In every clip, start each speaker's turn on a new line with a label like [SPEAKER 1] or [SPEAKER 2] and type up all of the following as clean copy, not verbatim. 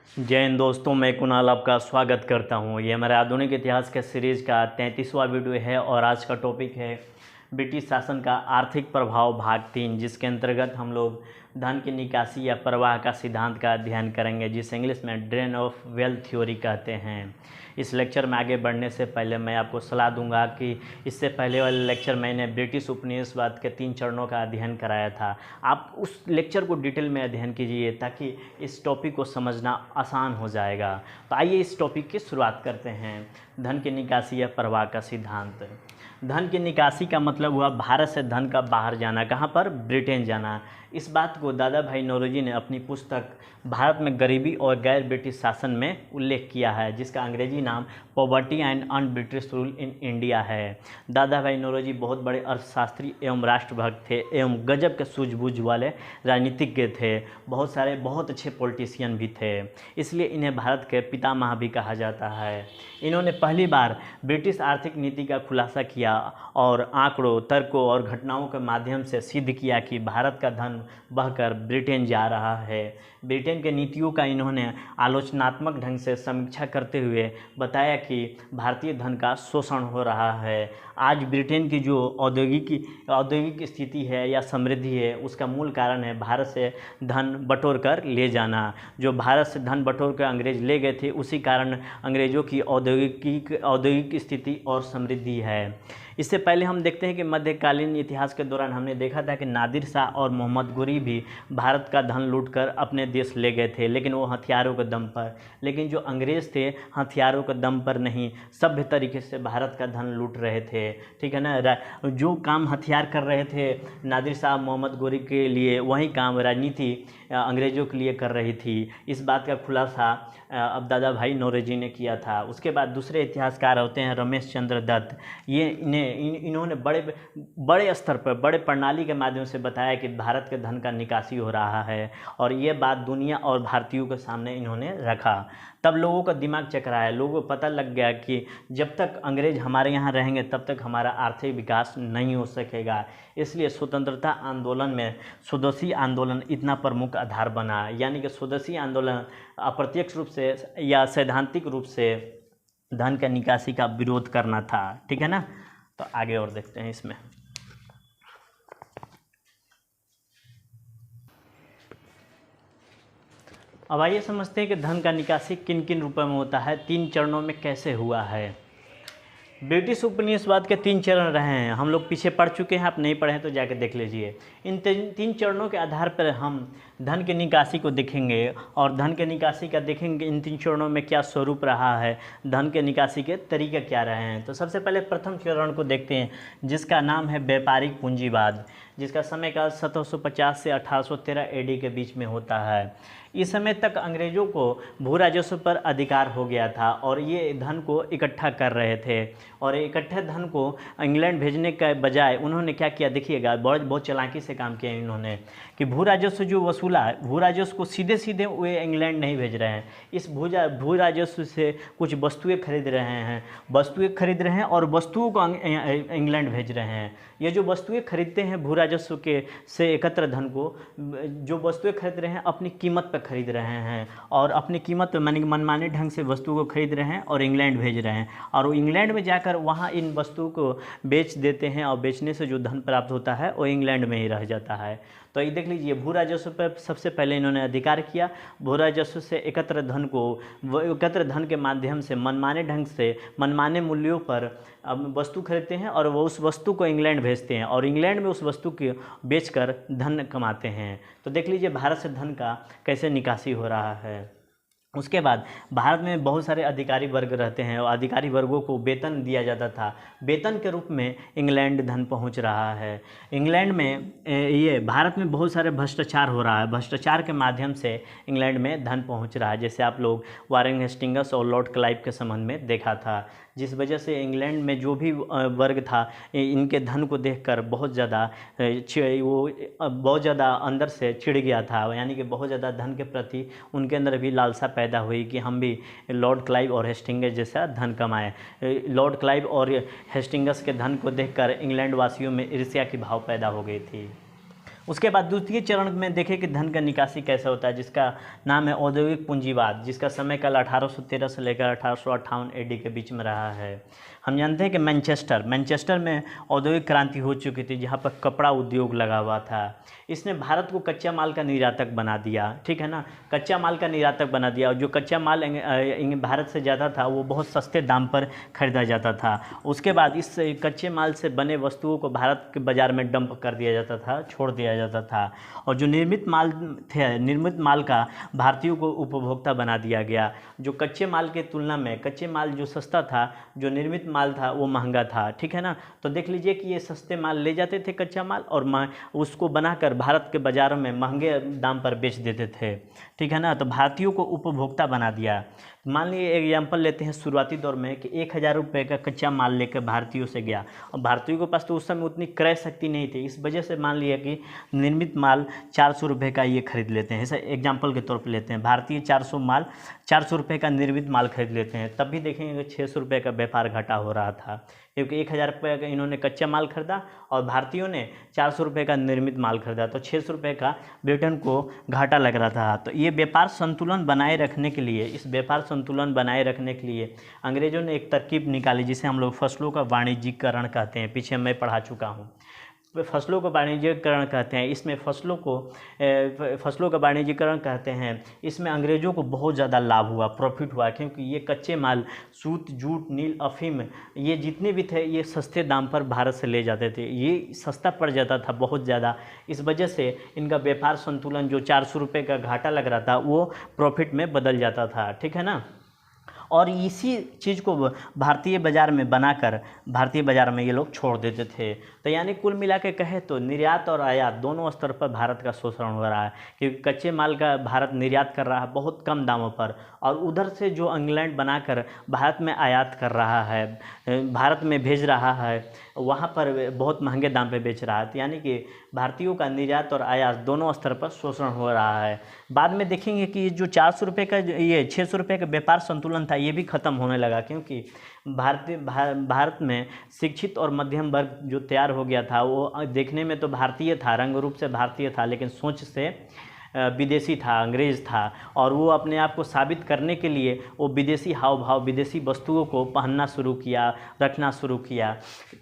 [SPEAKER 1] जय हिंद दोस्तों, मैं कुणाल आपका स्वागत करता हूं। ये हमारे आधुनिक इतिहास के सीरीज़ का 33वां वीडियो है और आज का टॉपिक है ब्रिटिश शासन का आर्थिक प्रभाव भाग 3, जिसके अंतर्गत हम लोग धन की निकासी या प्रवाह का सिद्धांत का अध्ययन करेंगे, जिसे इंग्लिश में ड्रेन ऑफ वेल्थ थ्योरी कहते हैं। इस लेक्चर में आगे बढ़ने से पहले मैं आपको सलाह दूंगा कि इससे पहले वाले लेक्चर मैंने ब्रिटिश उपनिवेशवाद के 3 चरणों का अध्ययन कराया था। आप उस लेक्चर को डिटेल में अध्ययन कीजिए ताकि इस टॉपिक को समझना आसान हो जाएगा। तो आइए इस टॉपिक की शुरुआत करते हैं। धन की निकासी या प्रवाह का सिद्धांत। धन की निकासी का मतलब हुआ भारत से धन का बाहर जाना। कहाँ पर? ब्रिटेन जाना। इस बात को दादा भाई नौरोजी ने अपनी पुस्तक भारत में गरीबी और गैर ब्रिटिश शासन में उल्लेख किया है, जिसका अंग्रेजी नाम poverty and un British rule in India है। दादा भाई नौरोजी बहुत बड़े अर्थशास्त्री एवं राष्ट्रभक्त थे एवं गजब के सूझबूझ वाले राजनीतिज्ञ थे। बहुत अच्छे पॉलिटिशियन भी थे, इसलिए इन्हें भारत के पितामह भी कहा जाता है। इन्होंने पहली बार ब्रिटिश आर्थिक नीति का खुलासा किया और आंकड़ों, तर्कों और घटनाओं के माध्यम से सिद्ध किया कि भारत का धन बहकर ब्रिटेन जा रहा है। ब्रिटेन के नीतियों का इन्होंने आलोचनात्मक ढंग से समीक्षा करते हुए बताया कि भारतीय धन का शोषण हो रहा है। आज ब्रिटेन की जो औद्योगिक स्थिति है या समृद्धि है, उसका मूल कारण है भारत से धन बटोर कर ले जाना। जो भारत से धन बटोर कर अंग्रेज ले गए थे, उसी कारण अंग्रेज़ों की औद्योगिक स्थिति और समृद्धि है। इससे पहले हम देखते हैं कि मध्यकालीन इतिहास के दौरान हमने देखा था कि नादिर शाह और मोहम्मद गोरी भी भारत का धन लूटकर अपने देश ले गए थे, लेकिन वो हथियारों के दम पर। लेकिन जो अंग्रेज़ थे, हथियारों के दम पर नहीं, सभ्य तरीके से भारत का धन लूट रहे थे। ठीक है ना। जो काम हथियार कर रहे थे नादिर शाह मोहम्मद गोरी के लिए, वही काम राजनीति अंग्रेज़ों के लिए कर रही थी। इस बात का खुलासा अब दादा भाई नौरोजी ने किया था। उसके बाद दूसरे इतिहासकार होते हैं रमेश चंद्र दत्त। इन्होंने बड़े स्तर पर, बड़े प्रणाली के माध्यम से बताया कि भारत के धन का निकासी हो रहा है, और ये बात दुनिया और भारतीयों के सामने इन्होंने रखा। तब लोगों का दिमाग चकराया, लोगों को पता लग गया कि जब तक अंग्रेज हमारे यहाँ रहेंगे तब तक हमारा आर्थिक विकास नहीं हो सकेगा। इसलिए स्वतंत्रता आंदोलन में स्वदेशी आंदोलन इतना प्रमुख आधार बना। यानी कि स्वदेशी आंदोलन अप्रत्यक्ष रूप से या सैद्धांतिक रूप से धन का निकासी का विरोध करना था। ठीक है ना। तो आगे और देखते हैं इसमें। अब आइए समझते हैं कि धन का निकासी किन किन रूपों में होता है, 3 चरणों में कैसे हुआ है। ब्रिटिश उपनिवेशवाद के 3 चरण रहे हैं, हम लोग पीछे पढ़ चुके हैं। आप नहीं पढ़े हैं तो जाकर देख लीजिए। इन 3 चरणों के आधार पर हम धन की निकासी को देखेंगे और धन के निकासी का देखेंगे इन 3 चरणों में क्या स्वरूप रहा है, धन के निकासी के तरीके क्या रहे हैं। तो सबसे पहले प्रथम चरण को देखते हैं, जिसका नाम है व्यापारिक पूंजीवाद, जिसका समय काल 1750 से 1813 AD के बीच में होता है। इस समय तक अंग्रेज़ों को भू राजस्व पर अधिकार हो गया था और ये धन को इकट्ठा कर रहे थे, और इकट्ठे धन को इंग्लैंड भेजने के बजाय उन्होंने क्या किया, देखिएगा, बहुत चालाकी से काम किया इन्होंने कि भू राजस्व जो वसूला है, भू राजस्व को सीधे सीधे वे इंग्लैंड नहीं भेज रहे हैं। इस भू राजस्व से कुछ वस्तुएं खरीद रहे हैं और वस्तुओं को इंग्लैंड भेज रहे हैं। ये जो वस्तुएं खरीदते हैं भू राजस्व के से एकत्र धन को, जो वस्तुएं खरीद रहे हैं अपनी कीमत पर खरीद रहे हैं, और अपनी कीमत पर मनमाने ढंग से वस्तुओं को खरीद रहे हैं और इंग्लैंड भेज रहे हैं, और वो इंग्लैंड में जाकर वहाँ इन वस्तुओं को बेच देते हैं, और बेचने से जो धन प्राप्त होता है वो इंग्लैंड में ही रह जाता है। तो ये देख लीजिए, भू राजस्व पर सबसे पहले इन्होंने अधिकार किया। भू राजस्व से एकत्र धन के माध्यम से मनमाने ढंग से, मनमाने मूल्यों पर वस्तु खरीदते हैं और वो उस वस्तु को इंग्लैंड भेजते हैं, और इंग्लैंड में उस वस्तु को बेचकर धन कमाते हैं। तो देख लीजिए भारत से धन का कैसे निकासी हो रहा है। उसके बाद भारत में बहुत सारे अधिकारी वर्ग रहते हैं और अधिकारी वर्गों को वेतन दिया जाता था। वेतन के रूप में इंग्लैंड धन पहुंच रहा है। इंग्लैंड में ये भारत में बहुत सारे भ्रष्टाचार हो रहा है। भ्रष्टाचार के माध्यम से इंग्लैंड में धन पहुंच रहा है, जैसे आप लोग वारेन हेस्टिंग्स और लॉर्ड क्लाइव के संबंध में देखा था, जिस वजह से इंग्लैंड में जो भी वर्ग था, इनके धन को देखकर बहुत ज़्यादा अंदर से चिढ़ गया था। यानी कि बहुत ज़्यादा धन के प्रति उनके अंदर भी लालसा पैदा हुई कि हम भी लॉर्ड क्लाइव और हेस्टिंग्स जैसा धन कमाएं। लॉर्ड क्लाइव और हेस्टिंग्स के धन को देखकर इंग्लैंड वासियों में ईर्ष्या की भाव पैदा हो गई थी। उसके बाद द्वितीय चरण में देखें कि धन का निकासी कैसे होता है, जिसका नाम है औद्योगिक पूंजीवाद, जिसका समय काल 1813 से लेकर 1858 एडी के बीच में रहा है। हम जानते हैं कि मैनचेस्टर में औद्योगिक क्रांति हो चुकी थी, जहाँ पर कपड़ा उद्योग लगा हुआ था। इसने भारत को कच्चा माल का निर्यातक बना दिया, ठीक है ना, कच्चा माल का निर्यातक बना दिया। और जो कच्चा माल भारत से ज़्यादा था वो बहुत सस्ते दाम पर खरीदा जाता था। उसके बाद इस कच्चे माल से बने वस्तुओं को भारत के बाज़ार में डंप कर दिया जाता था, छोड़ दिया जाता था। और जो निर्मित माल का भारतीयों को उपभोक्ता बना दिया गया। जो कच्चे माल के तुलना में कच्चे माल जो सस्ता था, जो निर्मित माल था वो महंगा था, ठीक है ना। तो देख लीजिए कि ये सस्ते माल ले जाते थे कच्चा माल, और उसको बनाकर भारत के बाज़ारों में महंगे दाम पर बेच देते थे, ठीक है ना। तो भारतीयों को उपभोक्ता बना दिया। मान लीजिए एग्जाम्पल लेते हैं शुरुआती दौर में कि 1000 रुपये का कच्चा माल लेकर भारतीयों से गया, और भारतीयों के पास तो उस समय उतनी क्रय शक्ति नहीं थी। इस वजह से मान लिया कि निर्मित माल 400 रुपये का ये खरीद लेते हैं। ऐसा एग्जाम्पल के तौर पे लेते हैं, भारतीय 400 रुपये का निर्मित माल खरीद लेते हैं। तब भी देखेंगे कि 600 रुपये का व्यापार घाटा हो रहा था, क्योंकि 1000 रुपये का इन्होंने कच्चा माल खरीदा और भारतीयों ने 400 रुपये का निर्मित माल खरीदा, तो 600 रुपये का ब्रिटेन को घाटा लग रहा था। तो ये व्यापार संतुलन बनाए रखने के लिए, इस व्यापार संतुलन बनाए रखने के लिए अंग्रेज़ों ने एक तरकीब निकाली, जिसे हम लोग फसलों का वाणिज्यिकरण कहते हैं। पीछे मैं पढ़ा चुका हूँ, फसलों का वाणिज्यिकरण कहते हैं। इसमें फसलों का वाणिज्यिकरण कहते हैं। इसमें अंग्रेज़ों को बहुत ज़्यादा लाभ हुआ, प्रॉफिट हुआ, क्योंकि ये कच्चे माल सूत, जूट, नील, अफीम, ये जितने भी थे ये सस्ते दाम पर भारत से ले जाते थे। ये सस्ता पड़ जाता था बहुत ज़्यादा। इस वजह से इनका व्यापार संतुलन जो 400 रुपये का घाटा लग रहा था वो प्रॉफिट में बदल जाता था, ठीक है ना। और इसी चीज़ को भारतीय बाज़ार में बनाकर भारतीय बाज़ार में ये लोग छोड़ देते थे। तो यानी कुल मिला के कहे तो निर्यात और आयात दोनों स्तर पर भारत का शोषण हो रहा है, क्योंकि कच्चे माल का भारत निर्यात कर रहा है बहुत कम दामों पर, और उधर से जो इंग्लैंड बनाकर भारत में आयात कर रहा है, भारत में भेज रहा है, वहाँ पर बहुत महंगे दाम पे बेच रहा है। तो यानी कि भारतीयों का निर्यात और आयात दोनों स्तर पर शोषण हो रहा है। बाद में देखेंगे कि जो 400 रुपये का ये 600 रुपये का व्यापार संतुलन था ये भी ख़त्म होने लगा, क्योंकि भारत में शिक्षित और मध्यम वर्ग जो तैयार हो गया था वो देखने में तो भारतीय था, रंग रूप से भारतीय था, लेकिन सोच से विदेशी था, अंग्रेज़ था। और वो अपने आप को साबित करने के लिए वो विदेशी हाव भाव, विदेशी वस्तुओं को पहनना शुरू किया, रखना शुरू किया।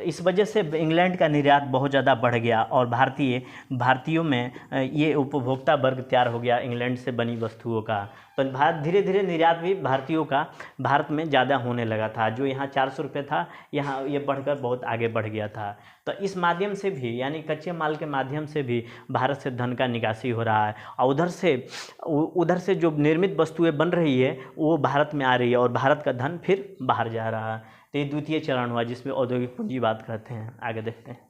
[SPEAKER 1] इस वजह से इंग्लैंड का निर्यात बहुत ज़्यादा बढ़ गया और भारतीयों में ये उपभोक्ता वर्ग तैयार हो गया इंग्लैंड से बनी वस्तुओं का। तो धीरे धीरे निर्यात भी भारतीयों का भारत में ज़्यादा होने लगा था। जो यहाँ 400 रुपये था, यहाँ ये बढ़कर बहुत आगे बढ़ गया था। तो इस माध्यम से भी, यानी कच्चे माल के माध्यम से भी भारत से धन का निकासी हो रहा है, और उधर से जो निर्मित वस्तुएं बन रही है वो भारत में आ रही है, और भारत का धन फिर बाहर जा रहा है। तो ये द्वितीय चरण हुआ, जिसमें औद्योगिक पूंजीवाद कहते हैं। आगे देखते हैं।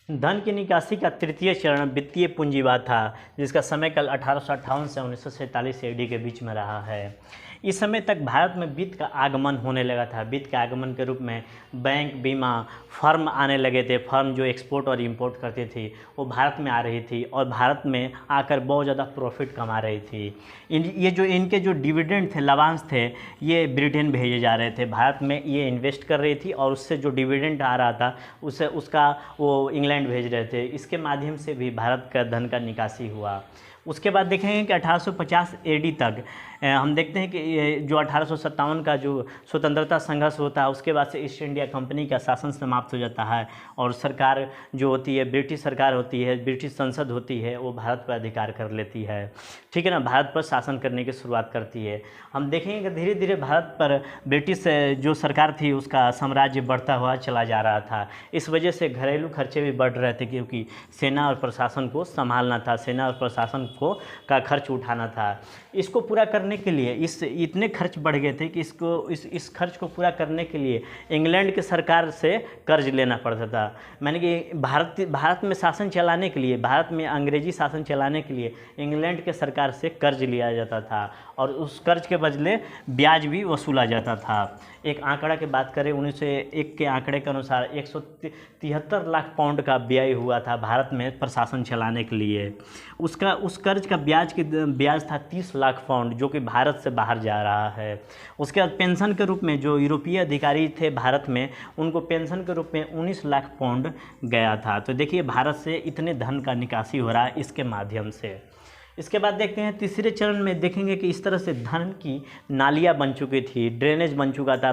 [SPEAKER 1] धन की निकासी का तृतीय चरण वित्तीय पूंजीवाद था, जिसका समय काल 1858 से 1947 एडी के बीच में रहा है। इस समय तक भारत में वित्त का आगमन होने लगा था। वित्त के आगमन के रूप में बैंक, बीमा, फर्म आने लगे थे। फर्म जो एक्सपोर्ट और इंपोर्ट करती थी वो भारत में आ रही थी, और भारत में आकर बहुत ज़्यादा प्रॉफिट कमा रही थी। इनके जो डिविडेंड थे, लाभांश थे, ये ब्रिटेन भेजे जा रहे थे। भारत में ये इन्वेस्ट कर रही थी, और उससे जो डिविडेंड आ रहा था उसका वो इंग्लैंड भेज रहे थे। इसके माध्यम से भी भारत का धन का निकासी हुआ। उसके बाद देखेंगे कि 1850 एडी तक हम देखते हैं कि जो 1857 का जो स्वतंत्रता संघर्ष होता है, उसके बाद से ईस्ट इंडिया कंपनी का शासन समाप्त हो जाता है, और सरकार जो होती है, ब्रिटिश सरकार होती है, ब्रिटिश संसद होती है, वो भारत पर अधिकार कर लेती है, ठीक है ना, भारत पर शासन करने की शुरुआत करती है। हम देखेंगे कि धीरे धीरे भारत पर ब्रिटिश जो सरकार थी उसका साम्राज्य बढ़ता हुआ चला जा रहा था। इस वजह से घरेलू खर्चे भी बढ़ रहे थे, क्योंकि सेना और प्रशासन को संभालना था, सेना और प्रशासन का खर्च उठाना था। इसको पूरा करने के लिए इतने खर्च बढ़ गए थे कि इस खर्च को पूरा करने के लिए इंग्लैंड की सरकार से कर्ज लेना पड़ता था। माने कि भारत में शासन चलाने के लिए, भारत में अंग्रेजी शासन चलाने के लिए इंग्लैंड के सरकार से कर्ज लिया जाता था, और उस कर्ज के बदले ब्याज भी वसूला जाता था। एक आंकड़ा की बात करें, 1901 के आंकड़े के अनुसार 173 लाख पाउंड का व्यय हुआ था भारत में प्रशासन चलाने के लिए। उस कर्ज का ब्याज था 30 लाख पाउंड, जो कि भारत से बाहर जा रहा है। उसके बाद पेंशन के रूप में जो यूरोपीय अधिकारी थे भारत में, उनको पेंशन के रूप में 19 लाख पाउंड गया था। तो देखिए भारत से इतने धन का निकासी हो रहा है इसके माध्यम से। इसके बाद देखते हैं तीसरे चरण में, देखेंगे कि इस तरह से धन की नालियाँ बन चुकी थी, ड्रेनेज बन चुका था।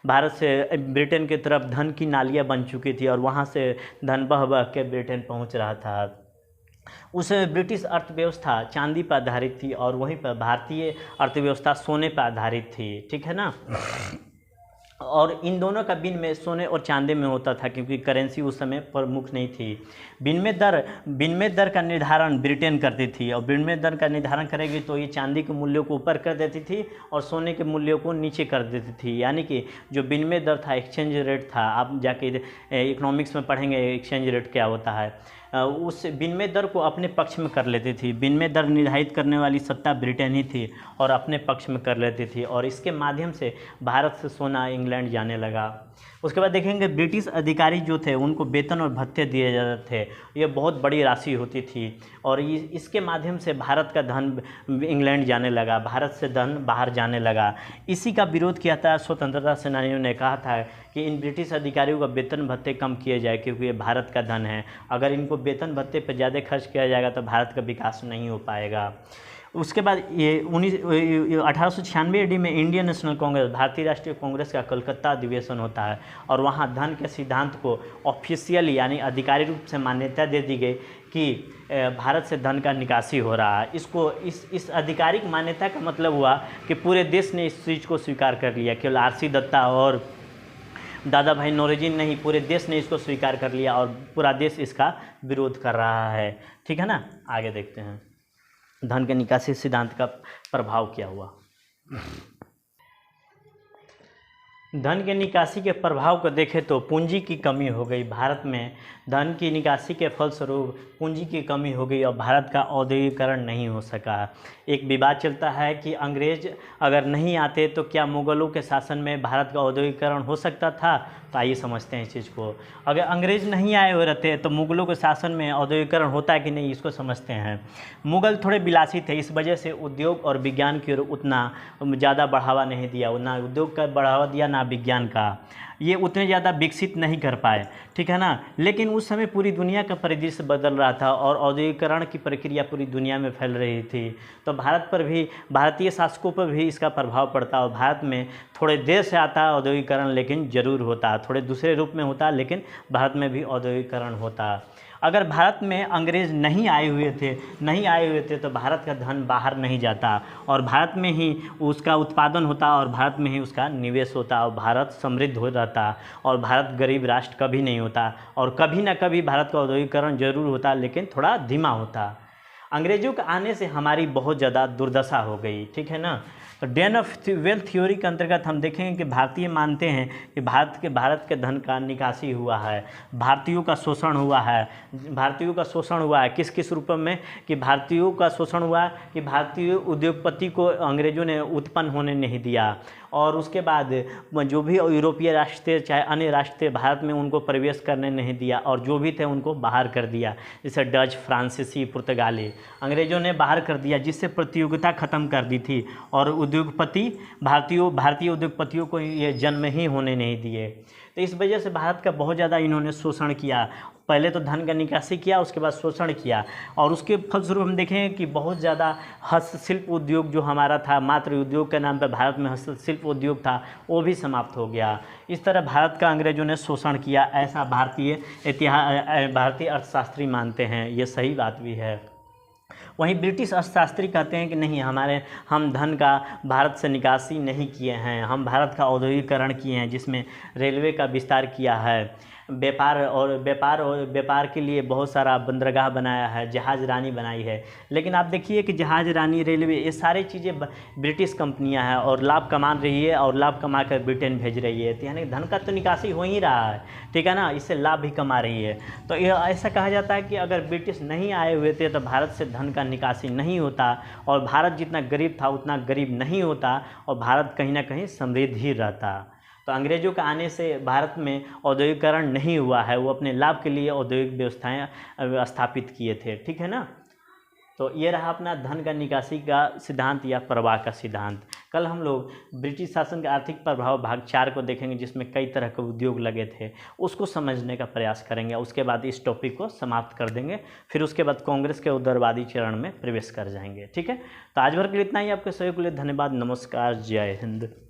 [SPEAKER 1] भारत से ब्रिटेन की तरफ धन की नालियाँ बन चुकी थी और वहाँ से धन बह बह के ब्रिटेन पहुँच रहा था। उस ब्रिटिश अर्थव्यवस्था चांदी पर आधारित थी और वहीं पर भारतीय अर्थव्यवस्था सोने पर आधारित थी, ठीक है ना। और इन दोनों का विनिमय सोने और चांदी में होता था क्योंकि करेंसी उस समय प्रमुख नहीं थी। विनिमय दर का निर्धारण ब्रिटेन करती थी और विनिमय दर का निर्धारण करेगी तो ये चांदी के मूल्यों को ऊपर कर देती थी और सोने के मूल्यों को नीचे कर देती थी। यानी कि जो विनिमय दर था, एक्सचेंज रेट था, आप जाके इकोनॉमिक्स में पढ़ेंगे एक्सचेंज रेट क्या होता है, उस विनिमय दर को अपने पक्ष में कर लेती थी। विनिमय दर निर्धारित करने वाली सत्ता ब्रिटेन ही थी और अपने पक्ष में कर लेती थी और इसके माध्यम से भारत से सोना इंग्लैंड जाने लगा। उसके बाद देखेंगे ब्रिटिश अधिकारी जो थे उनको वेतन और भत्ते दिए जाते थे, ये बहुत बड़ी राशि होती थी और इसके माध्यम से भारत का धन इंग्लैंड जाने लगा, भारत से धन बाहर जाने लगा। इसी का विरोध किया था स्वतंत्रता सेनानियों ने, कहा था कि इन ब्रिटिश अधिकारियों का वेतन भत्ते कम किए जाए क्योंकि ये भारत का धन है, अगर इनको वेतन भत्ते पर ज़्यादा खर्च किया जाएगा तो भारत का विकास नहीं हो पाएगा। उसके बाद ये 1896 ईडी में इंडियन नेशनल कांग्रेस, भारतीय राष्ट्रीय कांग्रेस का कलकत्ता अधिवेशन होता है और वहाँ धन के सिद्धांत को ऑफिशियली यानी आधिकारिक रूप से मान्यता दे दी गई कि भारत से धन का निकासी हो रहा है। इस आधिकारिक मान्यता का मतलब हुआ कि पूरे देश ने इस चीज़ को स्वीकार कर लिया, केवल आर.सी. दत्ता और दादा भाई नौरोजी नहीं, पूरे देश ने इसको स्वीकार कर लिया और पूरा देश इसका विरोध कर रहा है, ठीक है ना। आगे देखते हैं धन के निकासी सिद्धांत का प्रभाव क्या हुआ। धन के निकासी के प्रभाव को देखें तो पूंजी की कमी हो गई भारत में। धन की निकासी के फलस्वरूप पूंजी की कमी हो गई और भारत का औद्योगिकरण नहीं हो सका। एक विवाद चलता है कि अंग्रेज अगर नहीं आते तो क्या मुगलों के शासन में भारत का औद्योगिकरण हो सकता था। तो आइए समझते हैं इस चीज़ को। अगर अंग्रेज नहीं आए हुए रहते तो मुगलों के शासन में औद्योगिकरण होता है कि नहीं, इसको समझते हैं। मुगल थोड़े विलासी थे, इस वजह से उद्योग और विज्ञान की ओर उतना ज़्यादा बढ़ावा नहीं दिया, ना उद्योग का बढ़ावा दिया ना विज्ञान का, ये उतने ज़्यादा विकसित नहीं कर पाए, ठीक है ना। लेकिन उस समय पूरी दुनिया का परिदृश्य बदल रहा था और औद्योगिकरण की प्रक्रिया पूरी दुनिया में फैल रही थी, तो भारत पर भी, भारतीय शासकों पर भी इसका प्रभाव पड़ता और भारत में थोड़े देर से आता औद्योगिकरण लेकिन ज़रूर होता, थोड़े दूसरे रूप में होता लेकिन भारत में भी औद्योगिकरण होता। अगर भारत में अंग्रेज़ नहीं आए हुए थे तो भारत का धन बाहर नहीं जाता और भारत में ही उसका उत्पादन होता और भारत में ही उसका निवेश होता और भारत समृद्ध हो जाता और भारत गरीब राष्ट्र कभी नहीं होता और कभी ना कभी भारत का औद्योगिकरण जरूर होता लेकिन थोड़ा धीमा होता। अंग्रेज़ों के आने से हमारी बहुत ज़्यादा दुर्दशा हो गई, ठीक है ना। तो डेन ऑफ वेल्थ थ्योरी के अंतर्गत हम देखेंगे कि भारतीय मानते हैं कि भारत के धन का निकासी हुआ है, भारतीयों का शोषण हुआ है। किस किस रूप में, कि भारतीयों का शोषण हुआ कि भारतीय उद्योगपति को अंग्रेज़ों ने उत्पन्न होने नहीं दिया और उसके बाद जो भी यूरोपीय राष्ट्र थे चाहे अन्य राष्ट्र थे भारत में उनको प्रवेश करने नहीं दिया और जो भी थे उनको बाहर कर दिया, जैसे डच, फ्रांसीसी, पुर्तगाली अंग्रेज़ों ने बाहर कर दिया, जिससे प्रतियोगिता ख़त्म कर दी थी और भारतीय उद्योगपतियों को ये जन्म ही होने नहीं दिए। तो इस वजह से भारत का बहुत ज़्यादा इन्होंने शोषण किया। पहले तो धन का निकासी किया, उसके बाद शोषण किया और उसके फलस्वरूप हम देखें कि बहुत ज़्यादा हस्तशिल्प उद्योग जो हमारा था, मात्र उद्योग के नाम पर भारत में हस्तशिल्प उद्योग था, वो भी समाप्त हो गया। इस तरह भारत का अंग्रेज़ों ने शोषण किया, ऐसा भारतीय अर्थशास्त्री मानते हैं। ये सही बात भी है। वहीं ब्रिटिश अर्थशास्त्री कहते हैं कि नहीं, हम धन का भारत से निकासी नहीं किए हैं, हम भारत का औद्योगिकरण किए हैं, जिसमें रेलवे का विस्तार किया है, व्यापार के लिए बहुत सारा बंदरगाह बनाया है, जहाज़ रानी बनाई है। लेकिन आप देखिए कि जहाज़ रानी, रेलवे, ये सारी चीज़ें ब्रिटिश कंपनियां हैं और लाभ कमा रही है और लाभ कमा कर ब्रिटेन भेज रही है, तो यानी धन का तो निकासी हो ही रहा है, ठीक है ना, इससे लाभ भी कमा रही है। तो यह ऐसा कहा जाता है कि अगर ब्रिटिश नहीं आए हुए थे तो भारत से धन का निकासी नहीं होता और भारत जितना गरीब था उतना गरीब नहीं होता और भारत कहीं ना कहीं समृद्ध ही रहता। तो अंग्रेज़ों के आने से भारत में औद्योगिकरण नहीं हुआ है, वो अपने लाभ के लिए औद्योगिक व्यवस्थाएं स्थापित किए थे, ठीक है ना। तो ये रहा अपना धन का निकासी का सिद्धांत या प्रवाह का सिद्धांत। कल हम लोग ब्रिटिश शासन का आर्थिक प्रभाव भाग 4 को देखेंगे, जिसमें कई तरह के उद्योग लगे थे, उसको समझने का प्रयास करेंगे। उसके बाद इस टॉपिक को समाप्त कर देंगे, फिर उसके बाद कांग्रेस के उदारवादी चरण में प्रवेश कर जाएंगे। ठीक है, तो आज भर के लिए इतना ही। आपके सभी के लिए धन्यवाद। नमस्कार, जय हिंद।